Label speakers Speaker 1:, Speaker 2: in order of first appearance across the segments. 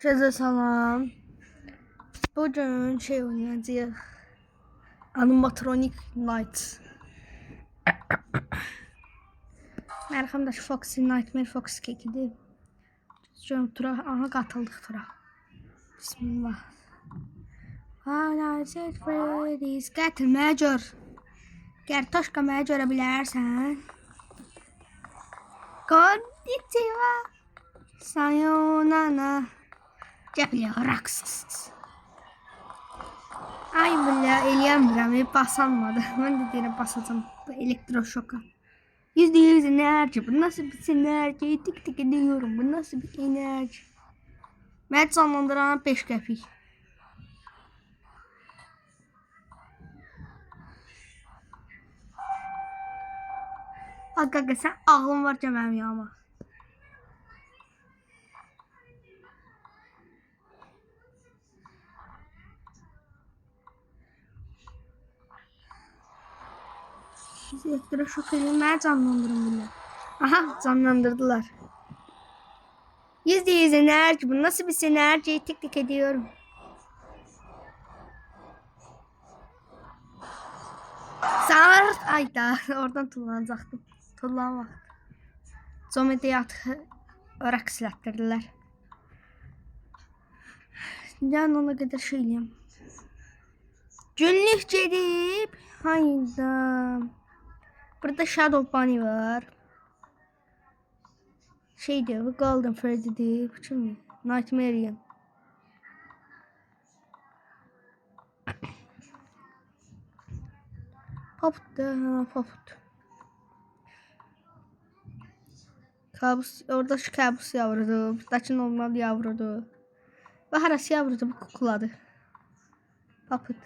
Speaker 1: Herkese selam. Bugün şey oynayacağız. Animatronic Night. Arkadaş Foxy Nightmare Fox kekidir. Canım tura. Aha katıldık tura. Bismillah. Hala set Freddy's. Getir Major. Gertoşka Major'a bilərsən. Konnichiwa. Sayonara. Yapılacaksınız. Ay billah eləyəmirəm, basanmadı. Mən də deyirəm basacağım bu elektroşoka. %100 enerji. Bu nasıl bir enerji? Tik tik ediyorum. Bu nasıl bir enerji? Mən canlandıran 5 qəpik. Qaqa sən ağlın var mənim yanıma. Elektroşok eləyəm, canlandırın bunu. Aha, canlandırdılar. %100 enerji. Bu nasıl bir enerji? Tik tik ediyorum. Sart. Ayda oradan tullanacaktım. Tullanamak. Zomedeyi atığı rəqs elətdirdilər. Yəni ona qədər şey eləyəm. Günlük gedib. Hayda. Burada Shadow Bunny var. Şeydir, bu Golden Freddy'dir. Bu kim? Nightmare'in. Poput da, poput. Kabus, orada şu kabus yavrudu. Buradaki normal yavrudu. Ve harası yavrudu, bu kukladı. Poput.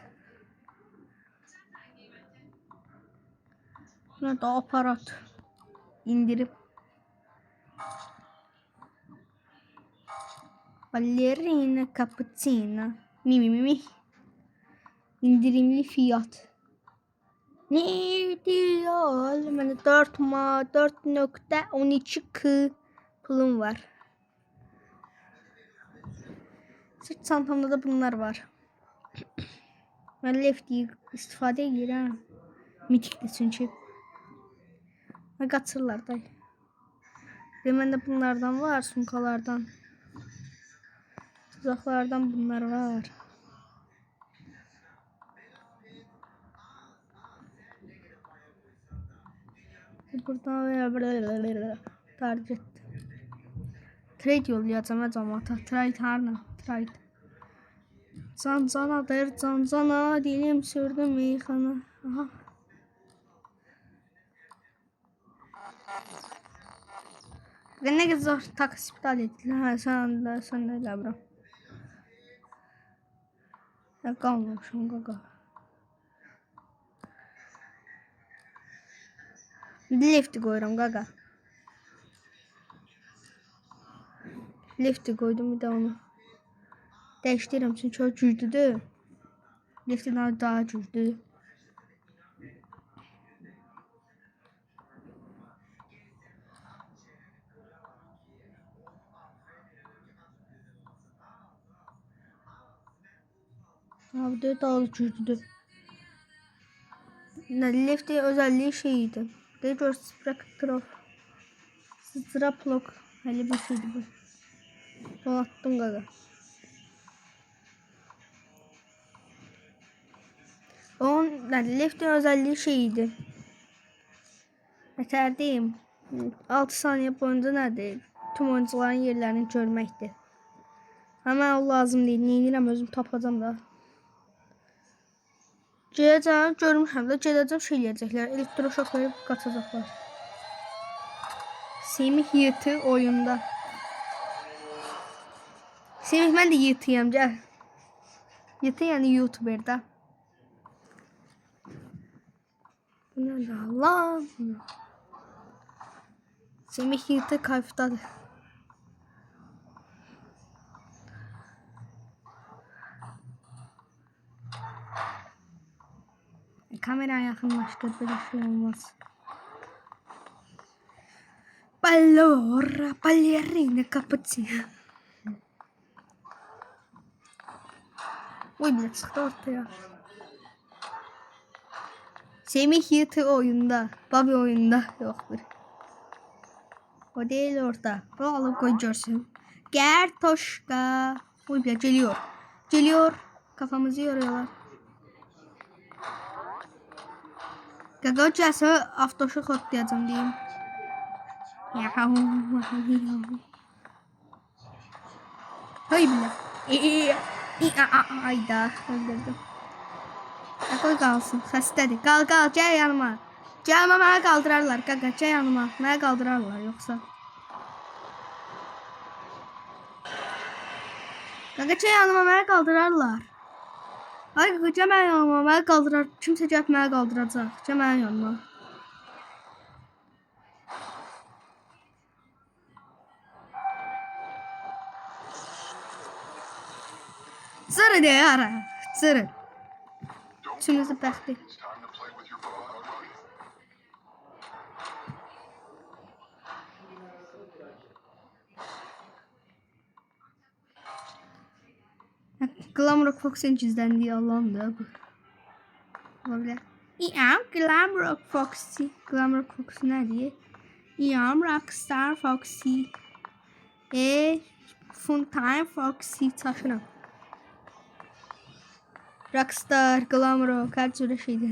Speaker 1: Buna da aparat. İndirip. Ballerina cappuccino. Mi. İndirimli fiyat. Ne diyor? Bende 4.12 pulum var. Sırt çantamda da bunlar var. Ben lefty istifade edirəm. Mitikli çünkü. Ne qaçırlar da. Məndə bunlardan var, sumkalardan. Tuzaklardan bunlar var. Buradan target. Trade yollayacağım cəmaata. Trade harına? Trade. Cancanadır, cancana. Dilim sürdüm meyxana. Aha. Ne kadar taksi iptal ettiler. Ha, sen de labram. Ya kalmamışım gaga. Lifti koyuram gaga. Lifti koydum bir de onu. Değiştiririm çünkü çok cüzdüdür. Lifti daha cüzdü. Abi de daha cüzdü. Lifti özelliği şeydi. Dejor Spectrum. Straplok. Öyle bir şeydi bu. Dolattım gaga. Onun Liftin özelliği şeydi. Yeterliyim. 6 saniye boyunca nədir? Tüm oyuncuların yerlerini görməkdir. Ama o lazım değil. Neyinirəm özüm tapacağım da. Gedəcəm, görmüşəm də gedəcəm şey eləyəcəklər. Elektroşok verib qaçacaqlar. Semih yırtı oyunda. Semih mən də yırtıyam, gəl. Yırtı yəni YouTuber'da. Bu ne Allah? Semih yırtı kayıftadır. Kameraya yakınlaştır, böyle şey olmaz. Allora, ballerina cappuccino. Oy bile çıktı ortaya. Semih Yıtı oyunda. Bobby oyunda yoktur. O değil orada. Bu alıp koyacaksın. Gertoşka. Oy bile geliyor. Geliyor. Kafamızı yoruyorlar. Gagocası avtoşok atlayacağım diyeyim. Hay bile. Ayda öldürdüm. Koy kalsın. Xəstədir. Qal gəl yanıma. Gəlmə mənə qaldırarlar. Qaqa gəl yanıma. Mənə qaldırarlar yoxsa. Qaqa gəl yanıma mənə qaldırarlar. Ay qaqa gəl mənim yanıma mənə qaldırar. Kimsə gəlib mənə qaldıracaq. Gəl mənim yanıma. Zırı de ara. Zırı. Üçümüzü bəxtli. Glamrock Fox'un gizlendiği alan da bu. Olabilir. Glamrock Foxy. Glamrock Foxy ne diye? Rockstar Foxy. Funtime Foxy taşıram. Rockstar, Glamrock, her türlü şeydi.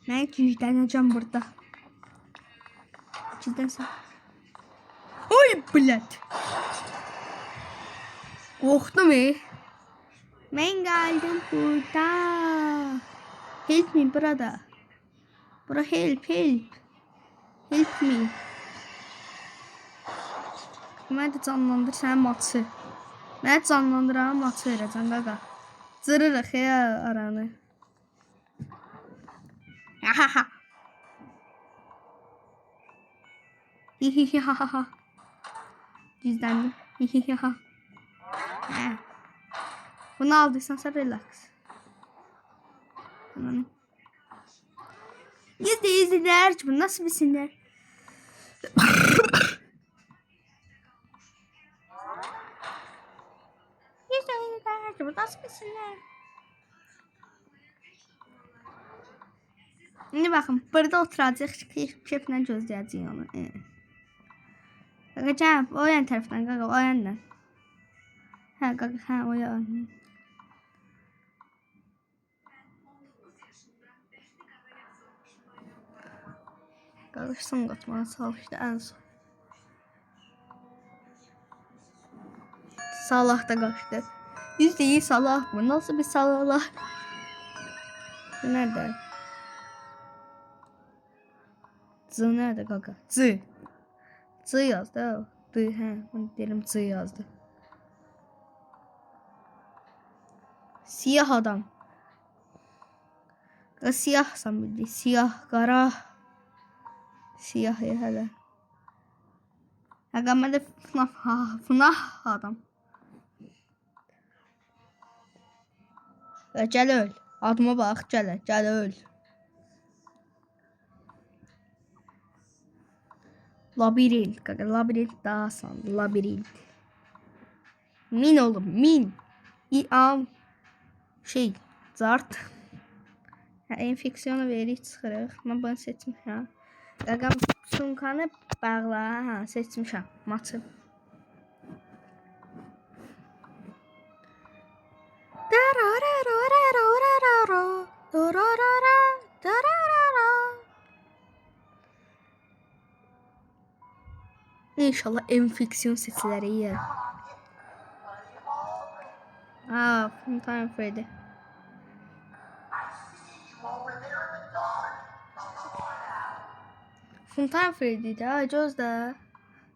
Speaker 1: Ben gizleneceğim burada. Gizlensin. Oy bilet. Korktum Ben geldim burada. Help me brother. Bro help. Help me. Mən də canlandır sənin maçı. Mən canlandıran maçı verəcəm qaqa. Zırırıq ya aranı. Ha. Hihihihaha. Gizlendim. Hihihiha. Bunu aldıysan sen relax. %100 sinir. Bu nasıl bir sinir? Bu nasıl bir sinir? Şimdi bakın burada oturacaq keyflə gözləyəcəyik onu. Qaqa gəl o yan tərəfdən qaqa o yandan. Hə qaqa hə o yan. Qarışsın qatmağa çalışdı ən son. Salah da qaçdı. %100 Salah bu. Nasıl bir Salah? Bu nerede? Z nerede qaqa? Z yazdı. Hə, bunu deyirəm Z yazdı. Siyah adam. Siyahsan bildi. Siyah, qara. Siyah hələ. Həqiqətən də FNAF adam. Gəl öl. Adıma bax, gəl öl. Labirent, qaqa, labirent daha asan, labirent. Min oğlum, min. Zart. Enfeksiyonu verib çıxırıq. Mən bunu seçmişəm. Qaqa, sumkanı bağla, seçmişəm, maçı. İnşallah enfeksiyon seçiləri yer. Funtime Freddy. Funtime Freddy'di ha, gözdə.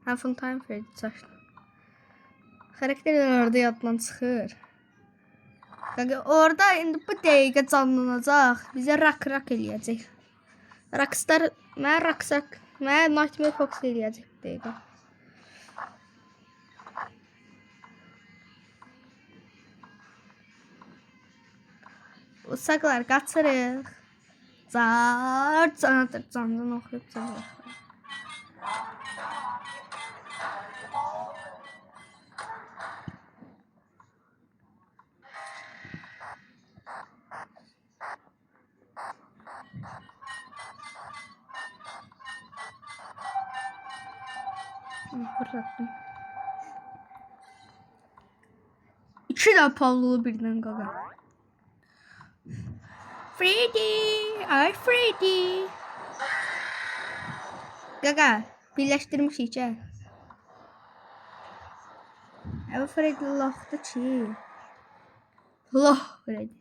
Speaker 1: Funtime Freddy çaşdı. Xarakterlər orada yaddan çıxır. Orada indi bu dəqiqə canlanacaq. Bizə rak eləyəcək. Rockstar, mən Nightmare Fox eləyəcək bu dəqiqə. Uşaqlar qaçırıq. Candan oxuyub candan. Fırlattım. İki de Pavlolu birden gaga. Freddy! Ay Freddy! Gaga birleştirmiş içe. Evet Freddy lafta çiğ. Allah Freddy.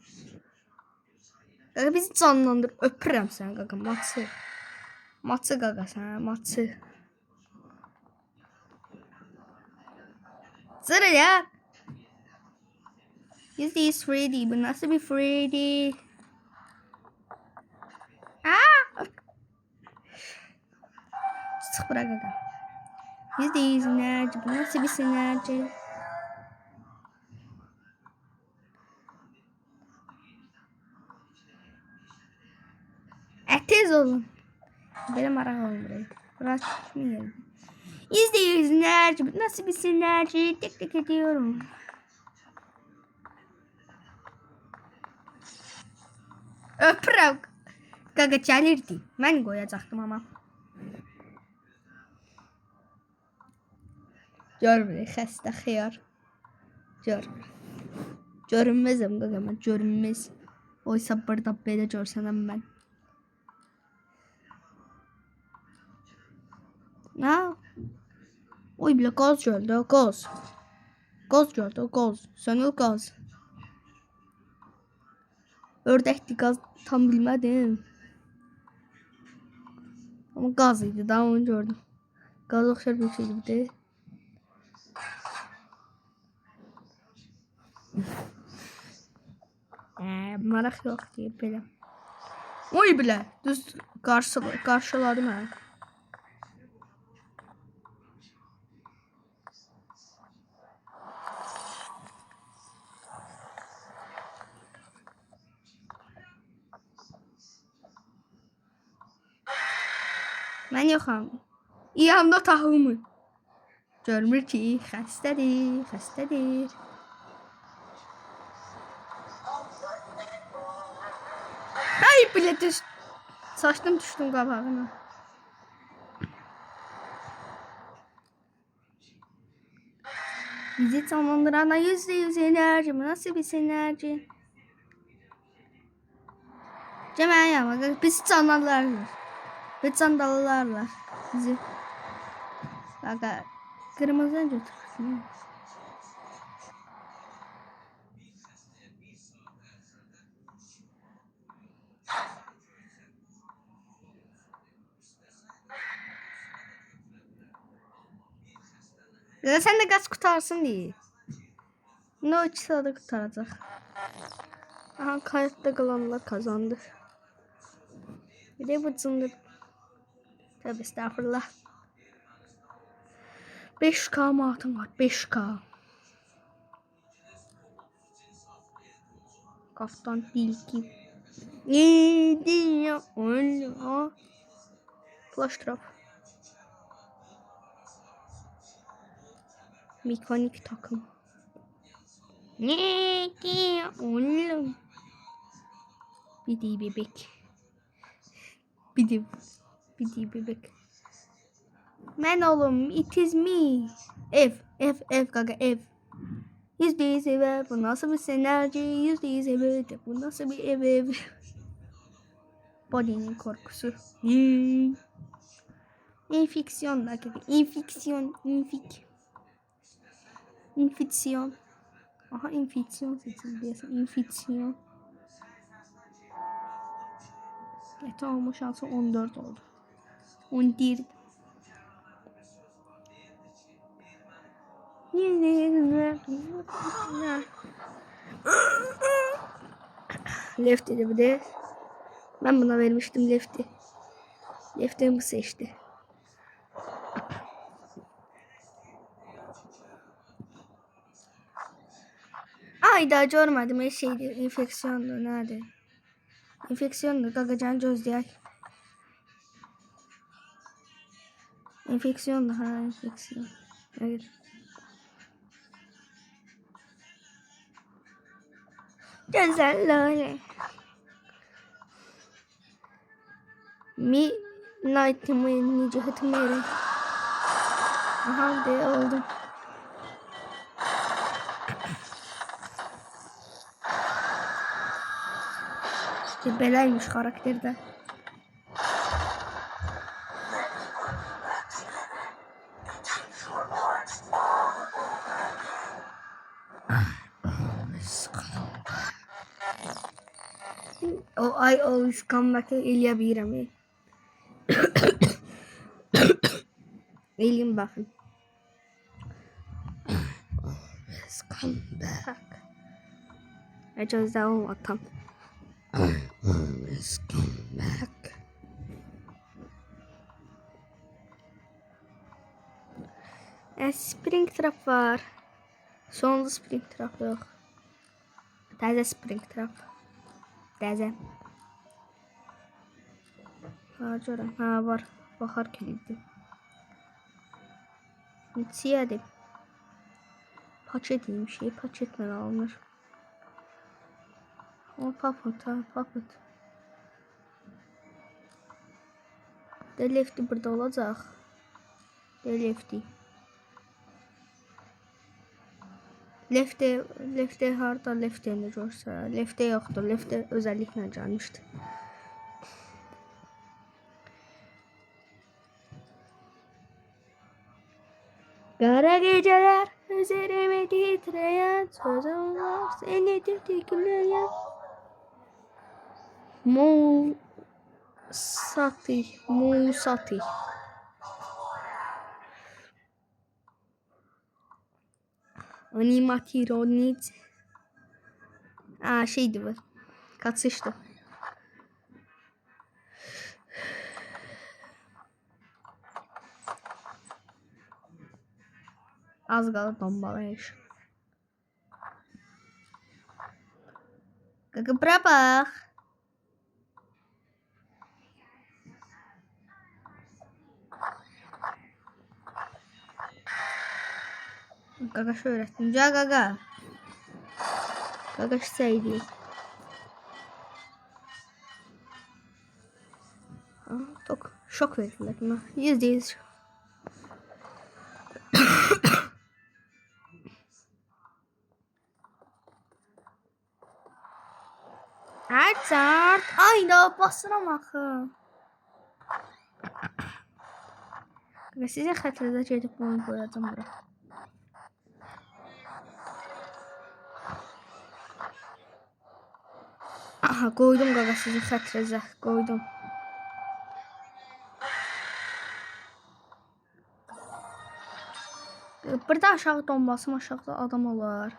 Speaker 1: Gaga bizi canlandır. Öpürəm sen gaga matı. Matı gaga sen matı. Zırı ya. %100 Freddy. Bu nasıl bir Freddy? Aa! Çık bırak gaga. %100 enerji. Bu nasıl bir enerji? Tez olun. Benim merak olmuyor. Burası mı geldi? %100 enerji. Bu nasıl bir sinerji? Tek tek ediyorum. Öpürəm. Qaqa gəlirdi. Mən qoyacaqdım amma. Görmür, xəstə xiyar. Görmür. Görünməzəm qaqa mən, görünməz. Oysa burada belə görsənəm mən. Ha? Oy bile gaz geldi, gaz. Gaz geldi, gaz. Sönül gaz. Ördekti gaz tam bilmedim. Ama gazıydı, daha onu gördüm. Gaz okşar bir şeydi bir de. Merak yok diye böyle. Oy bile düz karşıladım ha. Ben yoxam. İyamda tahımı. Görmür ki xəstədir, xəstədir. Ay bile düş. Saçtım düştüm qabağına. Bizi canlandırana %100 enerji. Bu nasıl bir enerji? Cəmən yapma. Bizi canlandırırlar. Ve canlandırırlar bizi. Bak kırmızıdan götürsün. Ya sen de gaz kurtarsın diye. Ne o iki sırada kurtaracak. Aha kayıtta kalanlar kazandı. Bir de bu cındır. Tabi estağfurullah. 5K matım var. 5K. Kaftan tilki. Ne ya? Öyle. Flash trap. Mekanik takım. Ne ya? Oğlum. Bir de bebek. Bir de bebek. Ben oğlum, it is me. F gaga F. %100 ev. Bu nasıl bir sinerji? %100 ev. Bu nasıl bir ev? Body'nin korkusu. Enfeksiyon gaga. Enfeksiyon. Aha enfeksiyon seçildi. Enfeksiyon. Tamam olma şansı 14 oldu. 11. Left dedi bir de. Ben buna vermiştim Left'i. Left'i mi seçti? Ay daha görmedim. Şeydi enfeksiyondu. Nerede? Enfeksiyondu. Gagacan gözler. Enfeksiyondu. Ha enfeksiyon. Evet. Güzel. Mi night mi cihet mere. Aha de oldum. İşte belaymış karakterde. Oh, I always come back eleyebilirim. Eleyim bakın. Always come back. Acaba daha olmadan. Always come back. Springtrap var. Sonunda Springtrap yok. Təzə Springtrap. Təzə. Ha görəm. Ha var. Baxar kilidi. Neçəyədir? Paket bir şey. Paketlə alınır. O papıt ha papıt. De lefti burada olacaq. De lefti. Lefte harda lefteni görsə. Lefte yoxdur. Lefte özəlliklə gəlmişdi. Qara gecələr üzerime titreyen sözüm var seni tetikleyen. Musati. Animatronic. Şeydi bu. Kaçıştı. Az qalır dombalayış. Qaqa bura bax. Qaqa öyrətdim. Gəl qaqa. Qaqa şeydi. Tok şok verdilər buna. %100 şok. Açart. Ayda basıram axı. Və sizin xətrinizə gedib bunu qoyacağım bura. Aha koydum qaqa sizin xətrinizə. Koydum. Burada aşağı donbasım aşağıda adam olar.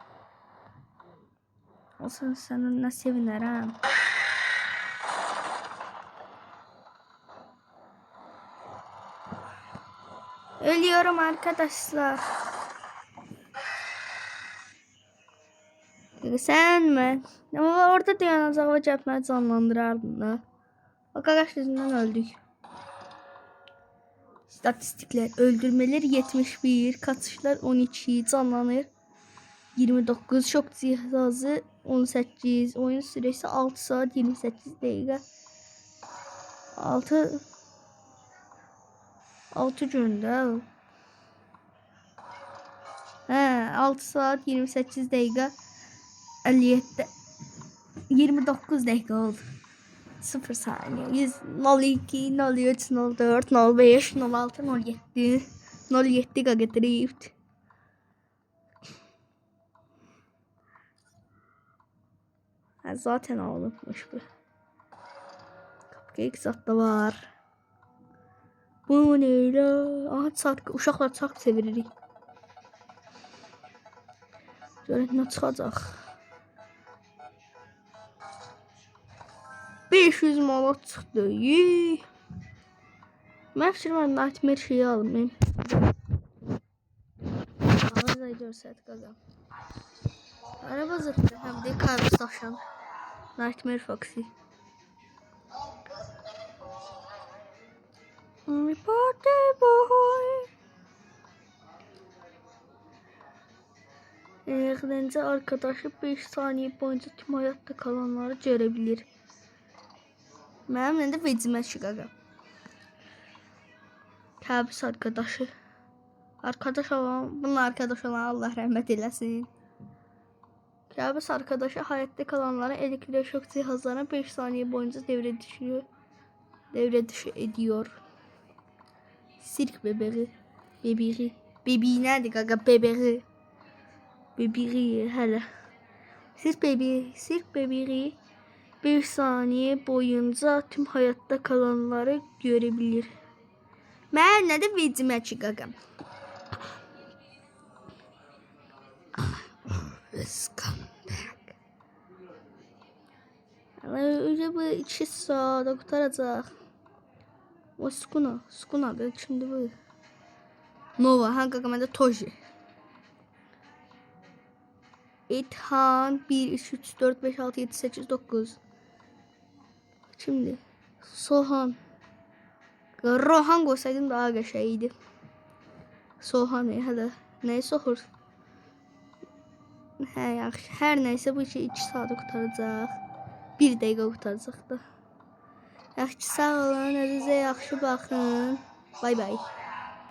Speaker 1: Olsun səninlə sevinərəm. Ölüyorum arkadaşlar. Sen mi? Ama orada dayanacağıma cəbməni canlandırardım da. Bak ağaç yüzünden öldük. Statistikler. Öldürmeler 71, kaçışlar 12, canlanır 29, şok cihazı 18, oyun süresi 6 saat 28 dəqiqə. 6 gündə. 6 saat 28 dəqiqə 57 29 dəqiqə oldu. 0 saniye 100 02 03 04 05 06 07 07 Gaga Drift. Zaten olmuş bu. Cupcake zat da var. Bu ne la? Aha saat uşaqlar çox sevirik. Görək nə çıxacaq. 500 manat çıxdı. Mən fikirəm Nightmare şeyi alım. Ağızda görsət qaqa. Araba zıttı. Həm də qarşı daşan. Nightmare Foxy. Party boy. Eğlence arkadaşı 5 saniye boyunca tüm hayatta kalanları görebilir. Mənim də vecimə şu qaqa. Kabus arkadaşı. Arkadaş olan, bununla arkadaş olan Allah rəhmət eləsin. Kabus arkadaşı hayatta kalanlara elektroşok cihazlarına 5 saniye boyunca devre dışı ediyor. Sirk bebeği. Bebeği nerede gaga bebeği? Bebeği hele. Sirk bebeği 5 saniye boyunca tüm hayatta kalanları görebilir. Mən nədir vecimə ki qaqam? Scumbag. Öyle bu 2 saat kurtaracaq. O Skunadır şimdi bu. Nova ha qaqam məndə Toji. İthan 1, 2, 3, 4, 5, 6, 7, 8, 9. Şimdi Sohan. Rohan koysaydım daha qəşəngdi. Sohan hələ nəyi soxur? Hə, yaxşı. Hər nəysə bu işi 2 saat qurtaracaq. 1 dəqiqə qurtaracaq da. Yaxşı, sağ olun, özünüzə yaxşı baxın. Bay bay.